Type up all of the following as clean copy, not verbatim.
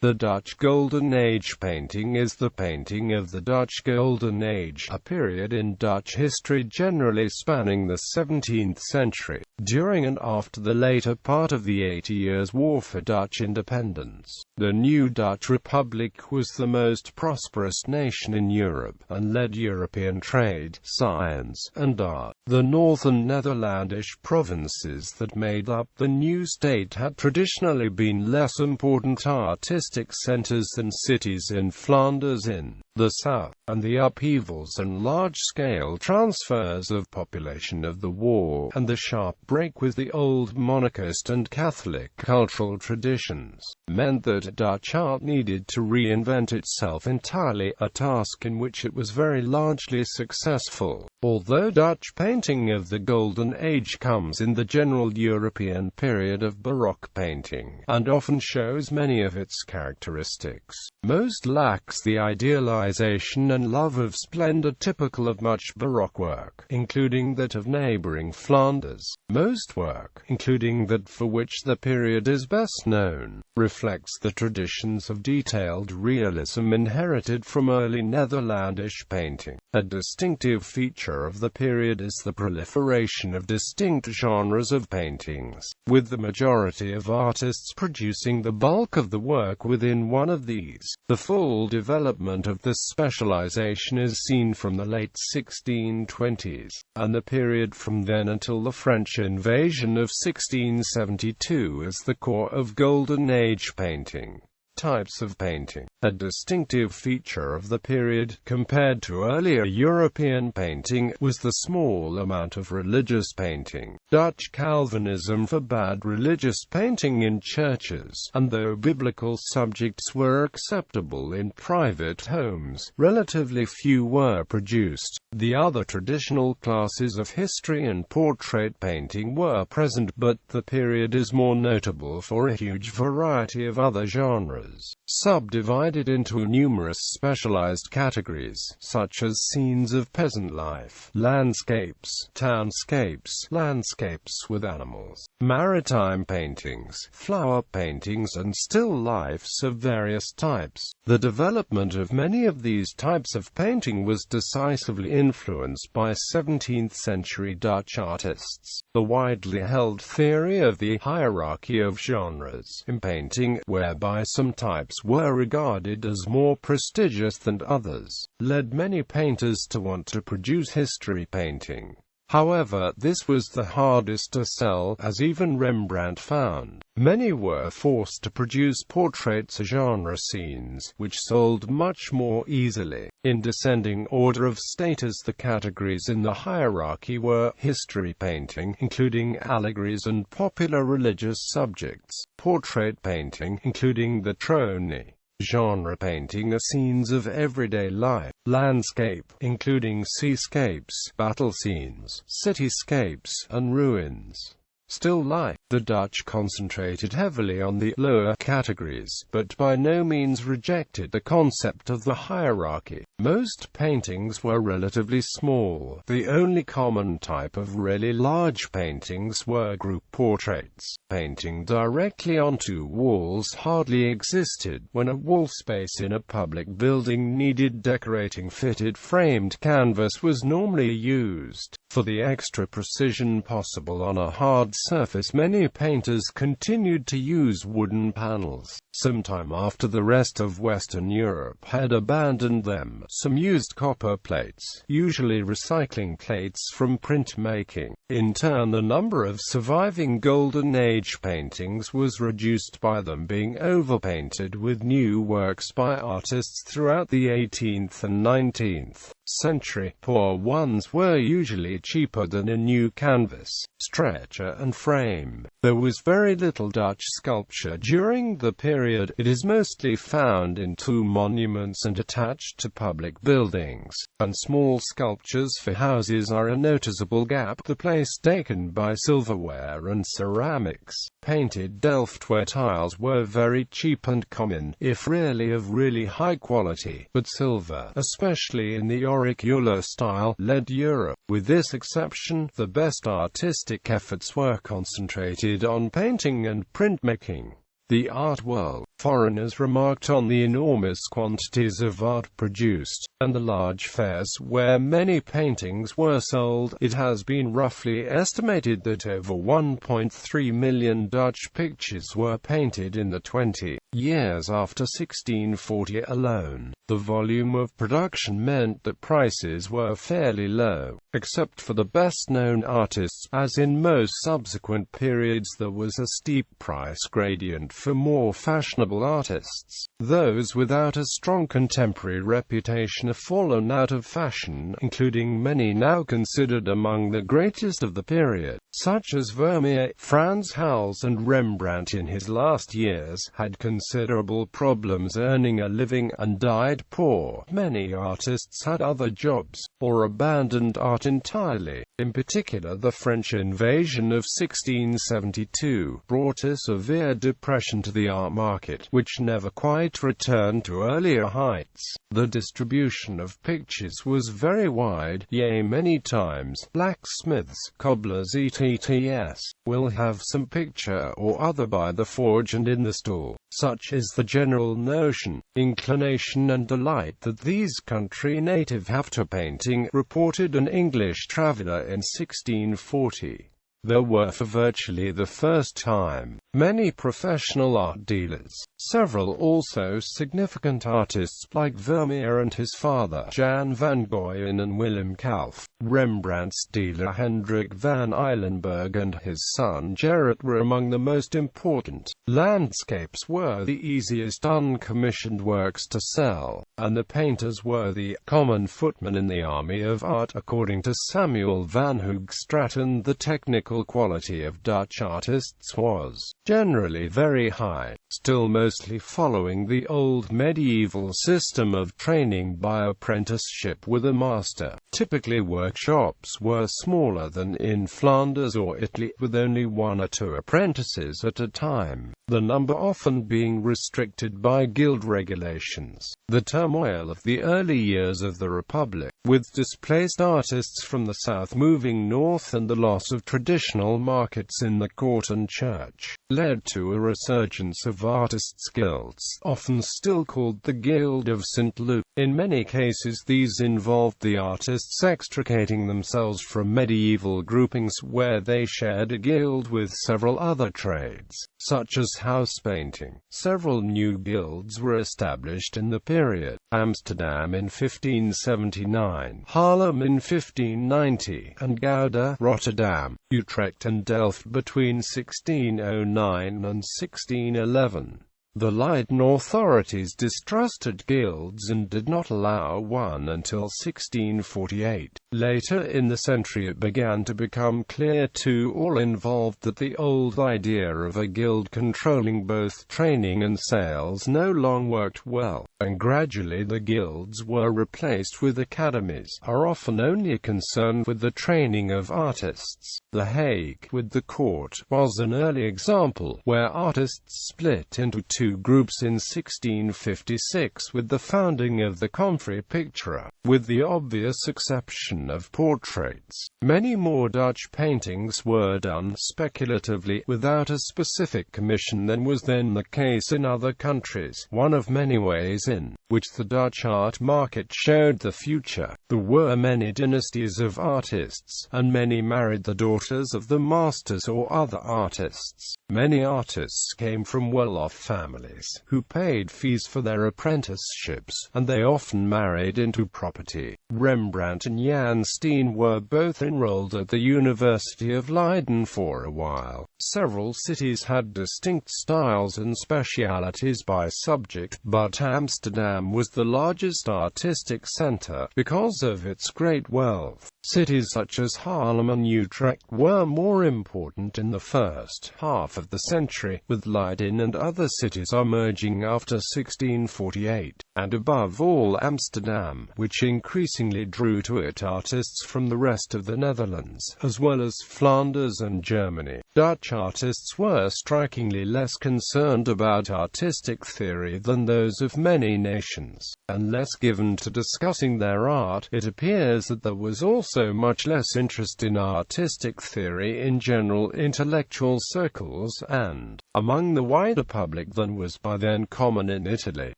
The Dutch Golden Age painting is the painting of the Dutch Golden Age, a period in Dutch history generally spanning the 17th century, during and after the later part of the 80 Years' War for Dutch independence. The new Dutch Republic was the most prosperous nation in Europe, and led European trade, science, and art. The northern Netherlandish provinces that made up the new state had traditionally been less important artistic centres than cities in Flanders in the south, and the upheavals and large-scale transfers of population of the war, and the sharp break with the old monarchist and Catholic cultural traditions, meant that Dutch art needed to reinvent itself entirely, a task in which it was very largely successful. Although Dutch painting of the Golden Age comes in the general European period of Baroque painting, and often shows many of its characteristics, most lacks the idealization and love of splendor typical of much Baroque work, including that of neighbouring Flanders. Most work, including that for which the period is best known, reflects the traditions of detailed realism inherited from early Netherlandish painting. A distinctive feature of the period is the proliferation of distinct genres of paintings, with the majority of artists producing the bulk of the work within one of these. The full development of this specialization is seen from the late 1620s, and the period from then until the French invasion of 1672 as the core of Golden Age painting. Types of painting. A distinctive feature of the period, compared to earlier European painting, was the small amount of religious painting. Dutch Calvinism forbade religious painting in churches, and though biblical subjects were acceptable in private homes, relatively few were produced. The other traditional classes of history and portrait painting were present, but the period is more notable for a huge variety of other genres, subdivided into numerous specialized categories, such as scenes of peasant life, landscapes, townscapes, landscapes with animals, maritime paintings, flower paintings, and still lifes of various types. The development of many of these types of painting was decisively influenced by 17th-century Dutch artists. The widely held theory of the hierarchy of genres in painting, whereby some types were regarded as more prestigious than others, led many painters to want to produce history painting. However, this was the hardest to sell, as even Rembrandt found. Many were forced to produce portraits or genre scenes, which sold much more easily. In descending order of status, the categories in the hierarchy were history painting, including allegories and popular religious subjects; portrait painting, including the trony; genre painting are scenes of everyday life; landscape, including seascapes, battle scenes, cityscapes, and ruins; still life. The Dutch concentrated heavily on the lower categories, but by no means rejected the concept of the hierarchy. Most paintings were relatively small. The only common type of really large paintings were group portraits. Painting directly onto walls hardly existed. When a wall space in a public building needed decorating, fitted framed canvas was normally used. For the extra precision possible on a hard surface, many painters continued to use wooden panels. Sometime after the rest of Western Europe had abandoned them, some used copper plates, usually recycling plates from printmaking. In turn, the number of surviving Golden Age paintings was reduced by them being overpainted with new works by artists throughout the 18th and 19th century. Poor ones were usually cheaper than a new canvas, stretcher, and frame. There was very little Dutch sculpture during the period. It is mostly found in tomb monuments and attached to public buildings, and small sculptures for houses are a noticeable gap. The place taken by silverware and ceramics. Painted Delftware tiles were very cheap and common, if really of really high quality, but silver, especially in the auricular style, led Europe. With this exception, the best artistic efforts were concentrated on painting and printmaking. the art world. Foreigners remarked on the enormous quantities of art produced, and the large fairs where many paintings were sold. It has been roughly estimated that over 1.3 million Dutch pictures were painted in the 20 years after 1640 alone. The volume of production meant that prices were fairly low, except for the best-known artists. As in most subsequent periods, there was a steep price gradient for more fashionable artists. Those without a strong contemporary reputation have fallen out of fashion, including many now considered among the greatest of the period, such as Vermeer. Frans Hals and Rembrandt in his last years had considerable problems earning a living, and died poor. Many artists had other jobs, or abandoned art entirely. In particular, the French invasion of 1672 brought a severe depression to the art market, which never quite returned to earlier heights. The distribution of pictures was very wide, yea, many times blacksmiths, cobblers etc. will have some picture or other by the forge and in the stall. Such is the general notion, inclination and delight that these country native have to painting, reported an English traveller in 1640. There were for virtually the first time many professional art dealers. Several also significant artists like Vermeer and his father, Jan van Goyen, and Willem Kalf. Rembrandt's dealer Hendrik van Eilenberg and his son Gerrit were among the most important. Landscapes were the easiest uncommissioned works to sell, and the painters were the common footmen in the army of art. According to Samuel van Hoogstraten, the technical quality of Dutch artists was generally very high, still mostly following the old medieval system of training by apprenticeship with a master. Typically, workshops were smaller than in Flanders or Italy, with only 1 or 2 apprentices at a time, the number often being restricted by guild regulations. The turmoil of the early years of the Republic, with displaced artists from the south moving north and the loss of traditional markets in the court and church, led to a resurgence of artists' guilds, often still called the Guild of St. Luke. In many cases these involved the artists extricating themselves from medieval groupings where they shared a guild with several other trades, such as house painting. Several new guilds were established in the period: Amsterdam in 1579, Haarlem in 1590, and Gouda, Rotterdam, Utrecht and Delft between 1609 and 1611. The Leiden authorities distrusted guilds and did not allow one until 1648. Later in the century it began to become clear to all involved that the old idea of a guild controlling both training and sales no longer worked well, and gradually the guilds were replaced with academies, are often only concerned with the training of artists. The Hague, with the court, was an early example, where artists split into 2 groups in 1656 with the founding of the Confrérie Pictura, with the obvious exception of portraits. Many more Dutch paintings were done speculatively, without a specific commission, than was then the case in other countries, one of many ways in which the Dutch art market showed the future. There were many dynasties of artists, and many married the daughters of the masters or other artists. Many artists came from well-off families, who paid fees for their apprenticeships, and they often married into property. Rembrandt and Jan Steen were both enrolled at the University of Leiden for a while. Several cities had distinct styles and specialities by subject, but Amsterdam was the largest artistic center because of its great wealth. Cities such as Haarlem and Utrecht were more important in the first half of the century, with Leiden and other cities emerging after 1648, and above all Amsterdam, which increasingly drew to it artists from the rest of the Netherlands, as well as Flanders and Germany. Dutch artists were strikingly less concerned about artistic theory than those of many nations, and less given to discussing their art. It appears that there was also also much less interest in artistic theory in general intellectual circles and among the wider public than was by then common in Italy,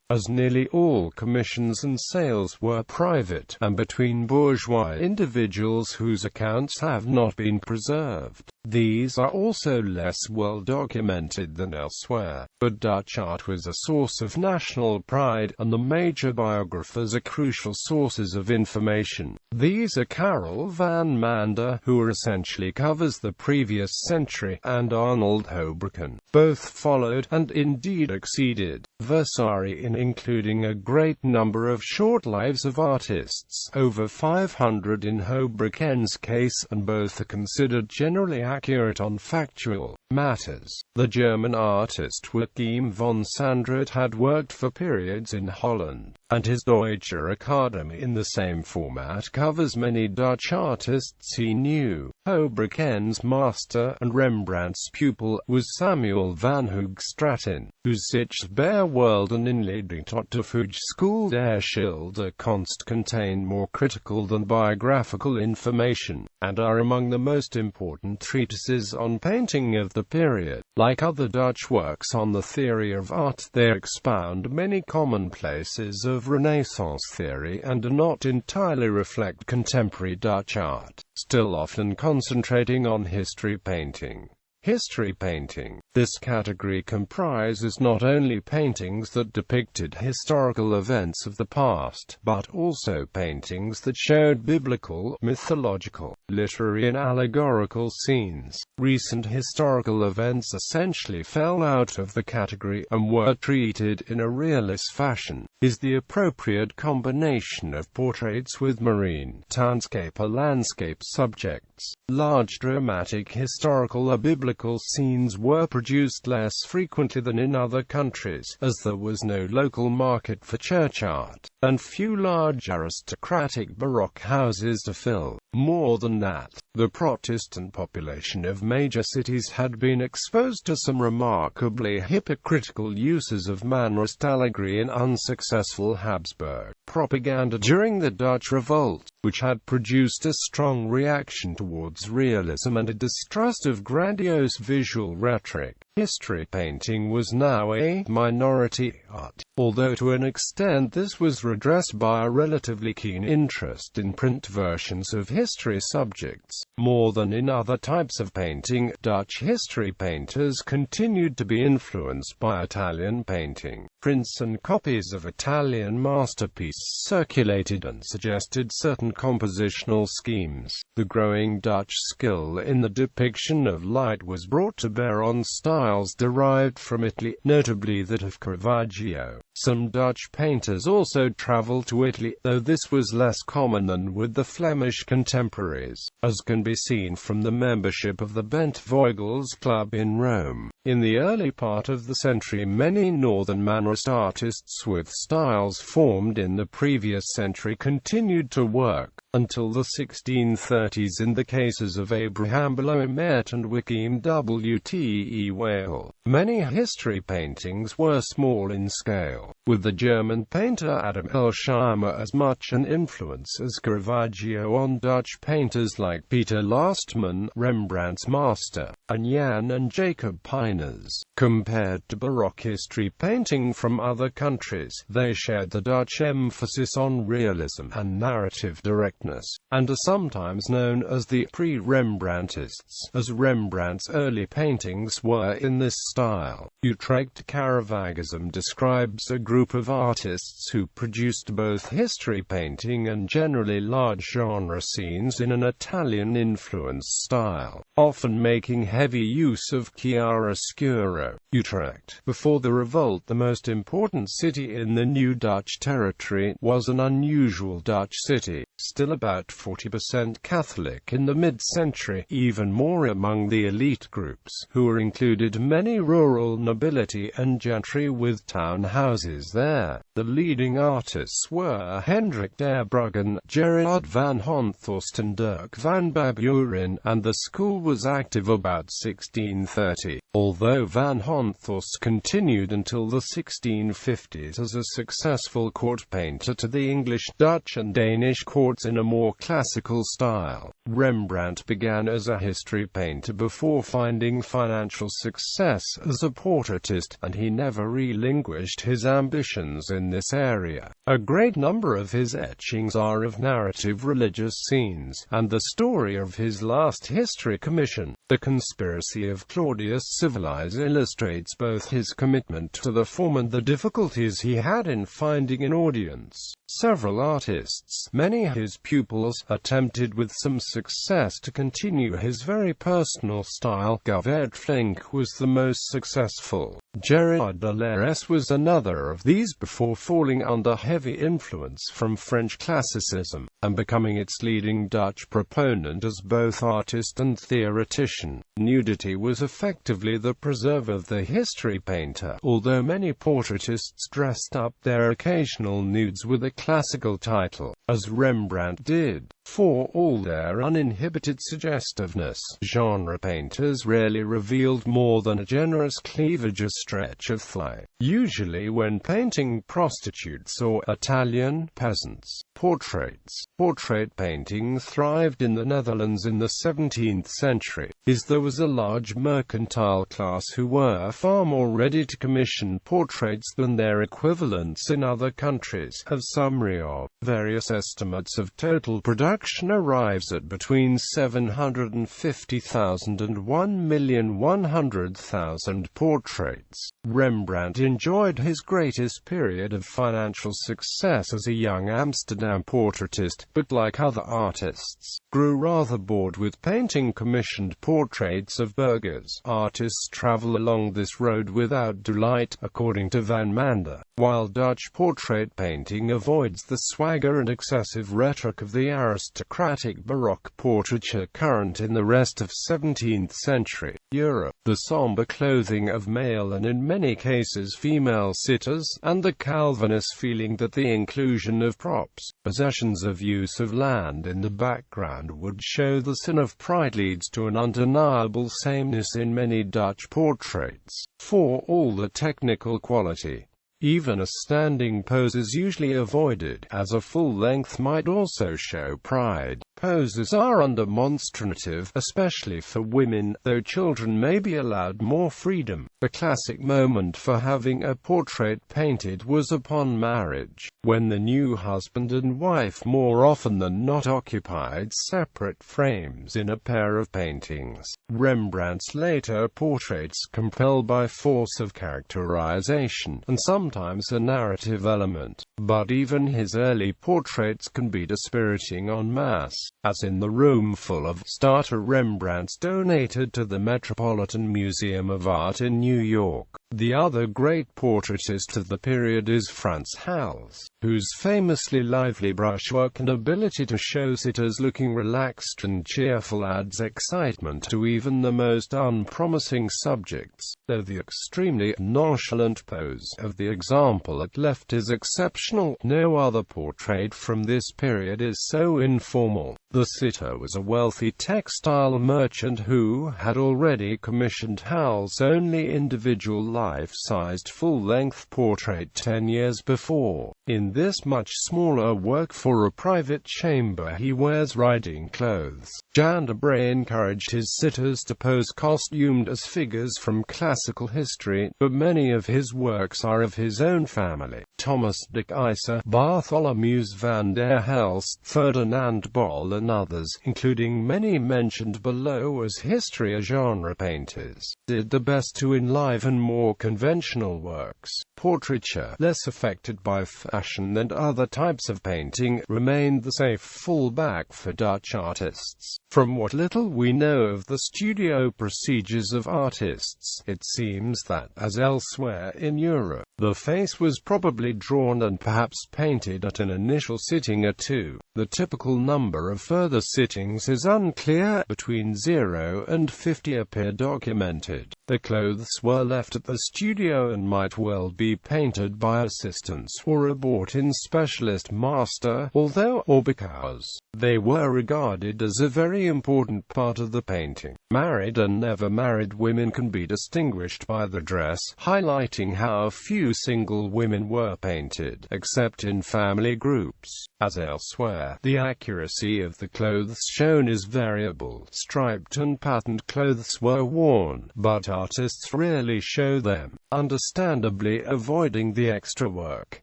as nearly all commissions and sales were private, and between bourgeois individuals whose accounts have not been preserved. These are also less well documented than elsewhere, but Dutch art was a source of national pride, and the major biographers are crucial sources of information. These are Karel van Mander, who essentially covers the previous century, and Arnold Houbraken. Both followed, and indeed exceeded, Vasari in including a great number of short lives of artists, over 500 in Houbraken's case, and both are considered generally accurate on factual matters. The German artist Joachim von Sandrart had worked for periods in Holland, and his Deutsche Academy in the same format covers many Dutch artists he knew. Houbraken's master and Rembrandt's pupil was Samuel van Hoogstraten, whose Sichtbarwerelden inleiding tot de School der Schilderkunst contain more critical than biographical information, and are among the most important treatises on painting of the period. Like other Dutch works on the theory of art, they expound many commonplaces of Renaissance theory and do not entirely reflect contemporary Dutch art, still often concentrating on history painting. History painting. This category comprises not only paintings that depicted historical events of the past, but also paintings that showed biblical, mythological, literary and allegorical scenes. Recent historical events essentially fell out of the category and were treated in a realist fashion. Is the appropriate combination of portraits with marine, townscape or landscape subjects. Large dramatic historical or biblical scenes were produced less frequently than in other countries, as there was no local market for church art, and few large aristocratic Baroque houses to fill. More than that, the Protestant population of major cities had been exposed to some remarkably hypocritical uses of Mannerist allegory and unsuccessful Habsburg propaganda during the Dutch Revolt, which had produced a strong reaction towards realism and a distrust of grandiose visual rhetoric. History painting was now a minority art, although to an extent this was redressed by a relatively keen interest in print versions of history subjects. More than in other types of painting, Dutch history painters continued to be influenced by Italian painting. Prints and copies of Italian masterpieces circulated and suggested certain compositional schemes. The growing Dutch skill in the depiction of light was brought to bear on styles derived from Italy, notably that of Caravaggio. Some Dutch painters also travelled to Italy, though this was less common than with the Flemish contemporaries, as can be seen from the membership of the Bentvueghels Club in Rome. In the early part of the century, many Northern Mannerist artists with styles formed in the previous century continued to work until the 1630s in the cases of Abraham Bloemaert and Joachim W.T.E. Weyl. Many history paintings were small in scale, with the German painter Adam Elsheimer as much an influence as Caravaggio on Dutch painters like Peter Lastman, Rembrandt's master, and Jan and Jacob Pyners. Compared to Baroque history painting from other countries, they shared the Dutch emphasis on realism and narrative directness, and are sometimes known as the pre-Rembrandtists, as Rembrandt's early paintings were in this style. Utrecht Caravaggism describes a group of artists who produced both history painting and generally large genre scenes in an Italian-influenced style, often making heavy use of chiaroscuro. Utrecht, before the revolt the most important city in the new Dutch territory, was an unusual Dutch city, still about 40% Catholic in the mid-century, even more among the elite groups, who included many rural nobility and gentry with town houses there. The leading artists were Hendrik der Bruggen, Gerard van Honthorst and Dirk van Baburen, and the school was active about 1630, although van Honthorst continued until the 1650s as a successful court painter to the English, Dutch and Danish courts in a more classical style. Rembrandt began as a history painter before finding financial success as a portraitist, and he never relinquished his ambitions in this area. A great number of his etchings are of narrative religious scenes, and the story of his last history commission, The Conspiracy of Claudius Civilis, illustrates both his commitment to the form and the difficulties he had in finding an audience. Several artists, many his pupils, attempted with some success to continue his very personal style. Govert Flinck was the most successful. Gerard de Leresse was another of these before falling under heavy influence from French classicism, and becoming its leading Dutch proponent as both artist and theoretician. Nudity was effectively the preserve of the history painter, although many portraitists dressed up their occasional nudes with a classical title, as Rembrandt did. For all their uninhibited suggestiveness, genre painters rarely revealed more than a generous cleavage, a stretch of thigh, usually when painting prostitutes or Italian peasants. Portraits. Portrait painting thrived in the Netherlands in the 17th century, as there was a large mercantile class who were far more ready to commission portraits than their equivalents in other countries. A summary of various estimates of total production arrives at between 750,000 and 1,100,000 portraits. Rembrandt enjoyed his greatest period of financial success as a young Amsterdam portraitist, but like other artists, grew rather bored with painting commissioned portraits of burghers. Artists travel along this road without delight, according to Van Mander, while Dutch portrait painting avoids the swagger and excessive rhetoric of the aristocratic Baroque portraiture current in the rest of 17th century Europe. The somber clothing of male and in many cases female sitters, and the Calvinist feeling that the inclusion of props, possessions of use of land in the background would show the sin of pride, leads to an undeniable sameness in many Dutch portraits. For all the technical quality, even a standing pose is usually avoided, as a full length might also show pride. Poses are undemonstrative, especially for women, though children may be allowed more freedom. The classic moment for having a portrait painted was upon marriage, when the new husband and wife more often than not occupied separate frames in a pair of paintings. Rembrandt's later portraits compel by force of characterization, and sometimes a narrative element, but even his early portraits can be dispiriting en masse, as in The Room Full of Starter Rembrandt's donated to the Metropolitan Museum of Art in New York. The other great portraitist of the period is Frans Hals, whose famously lively brushwork and ability to show sitters looking relaxed and cheerful adds excitement to even the most unpromising subjects, though the extremely nonchalant pose of the example at left is exceptional. No other portrait from this period is so informal. The sitter was a wealthy textile merchant who had already commissioned Hals' only individual life-sized full-length portrait 10 years before. In this much smaller work for a private chamber he wears riding clothes. Jan de Bray encouraged his sitters to pose costumed as figures from classical history, but many of his works are of his own family. Thomas de Keyser, Bartholomeus van der Helst, Ferdinand Bol and others, including many mentioned below as history genre painters, did their best to enliven more conventional works. Portraiture, less affected by fashion than other types of painting, remained the safe fallback for Dutch artists. From what little we know of the studio procedures of artists, it seems that, as elsewhere in Europe, the face was probably drawn and perhaps painted at an initial sitting or two. The typical number of further sittings is unclear. Between 0 and 50 appear documented. The clothes were left at the studio and might well be painted by assistants or a bought-in specialist master, although or because they were regarded as a very important part of the painting. Married and never married women can be distinguished by the dress, highlighting how few single women were painted, except in family groups. As elsewhere, the accuracy of the clothes shown is variable. Striped and patterned clothes were worn, but artists rarely show them, understandably avoiding the extra work.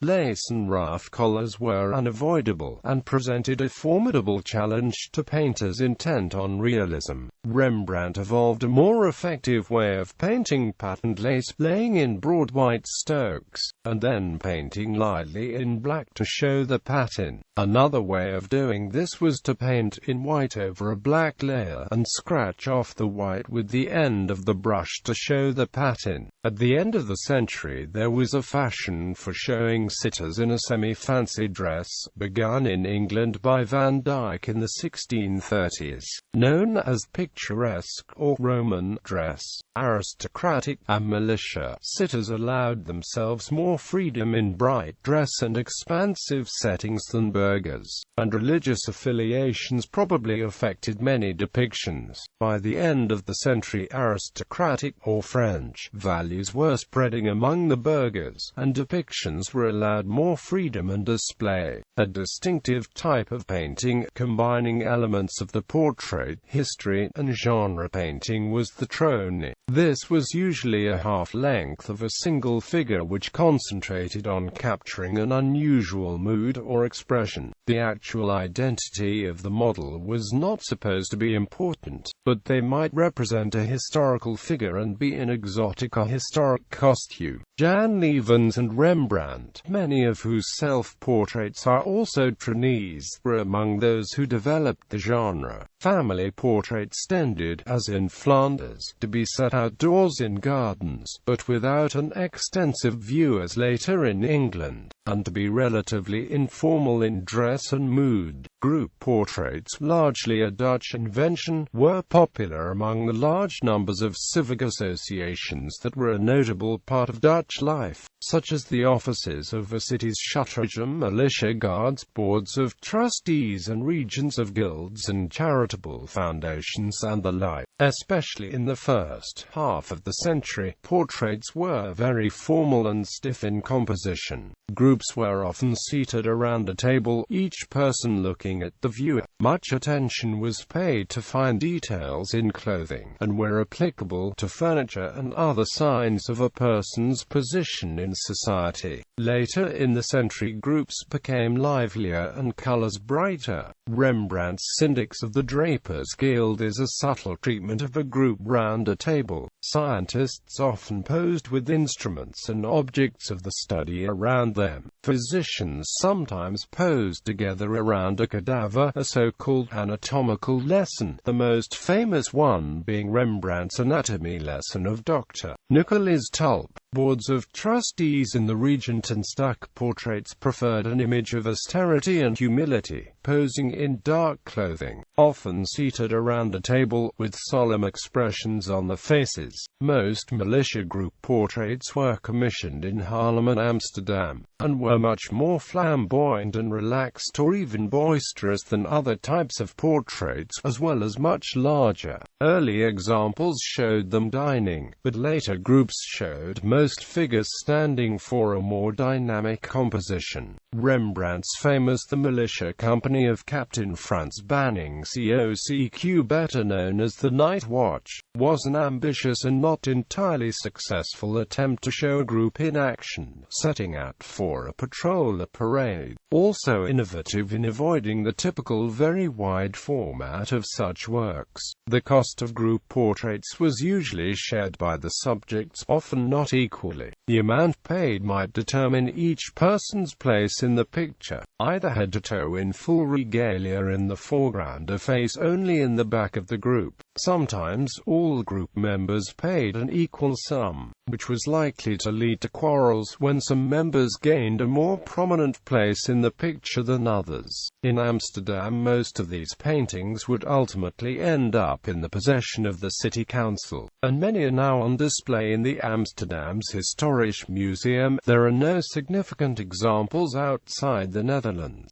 Lace and ruff collars were unavoidable, and presented a formidable challenge to painters intent on realism. Rembrandt evolved a more effective way of painting patterned lace, laying in broad white strokes, and then painting lightly in black to show the pattern. Another way of doing this was to paint in white over a black layer, and scratch off the white with the end of the brush to show the pattern. At the end of the century there was a fashion for showing sitters in a semi-fancy dress, begun in England by Van Dyck in the 1630s, known as picturesque or Roman dress. Aristocratic and militia sitters allowed themselves more freedom in bright dress and expansive settings than burghers, and religious affiliations probably affected many depictions. By the end of the century, aristocratic or French values were spreading among the burghers, and depictions were allowed more freedom and display. A distinctive type of painting, combining elements of the portrait, history, and genre painting was the trone. This was usually a half-length of a single figure which concentrated on capturing an unusual mood or expression. The actual identity of the model was not supposed to be important, but they might represent a historical figure and be in exotic or historic costume. Jan Levens and Rembrandt, many of whose self-portraits are also trainees, were among those who developed the genre. Family portraits tended, as in Flanders, to be set outdoors in gardens, but without an extensive view as later in England, and to be relatively informal in dress and mood. Group portraits, largely a Dutch invention, were popular among the large numbers of civic associations that were a notable part of Dutch life, such as the offices of a city's Schutzregime, militia guards, boards of trustees and regents of guilds and charitable foundations and the like. Especially in the first half of the century, portraits were very formal and stiff in composition. Groups were often seated around a table, each person looking at the viewer. Much attention was paid to fine details in clothing, and where applicable, to furniture and other signs of a person's position in society. Later in the century, groups became livelier and colors brighter. Rembrandt's Syndics of the Drapers Guild is a subtle treatment of a group round a table. Scientists often posed with instruments and objects of the study around them. Physicians sometimes posed together around a cadaver, a so-called anatomical lesson, the most famous one being Rembrandt's anatomy lesson of Dr. Nicolas Tulp. Boards of trustees in the Regent and Stuck portraits preferred an image of austerity and humility, posing in dark clothing, often seated around a table, with solemn expressions on their faces. Most militia group portraits were commissioned in Haarlem and Amsterdam, and were much more flamboyant and relaxed or even boisterous than other types of portraits, as well as much larger. Early examples showed them dining, but later groups showed most figures standing for a more dynamic composition. Rembrandt's famous The Militia Company of Captain Frans Banning COCQ, better known as The Night Watch, was an ambitious and not entirely successful attempt to show a group in action, setting out for a patrol or parade. Also innovative in avoiding the typical very wide format of such works. The cost of group portraits was usually shared by the subjects, often not equal. equally. The amount paid might determine each person's place in the picture, either head to toe in full regalia in the foreground or face only in the back of the group. Sometimes all group members paid an equal sum, which was likely to lead to quarrels when some members gained a more prominent place in the picture than others. In Amsterdam, most of these paintings would ultimately end up in the possession of the city council, and many are now on display in the Amsterdam's Historisch Museum. There are no significant examples outside the Netherlands.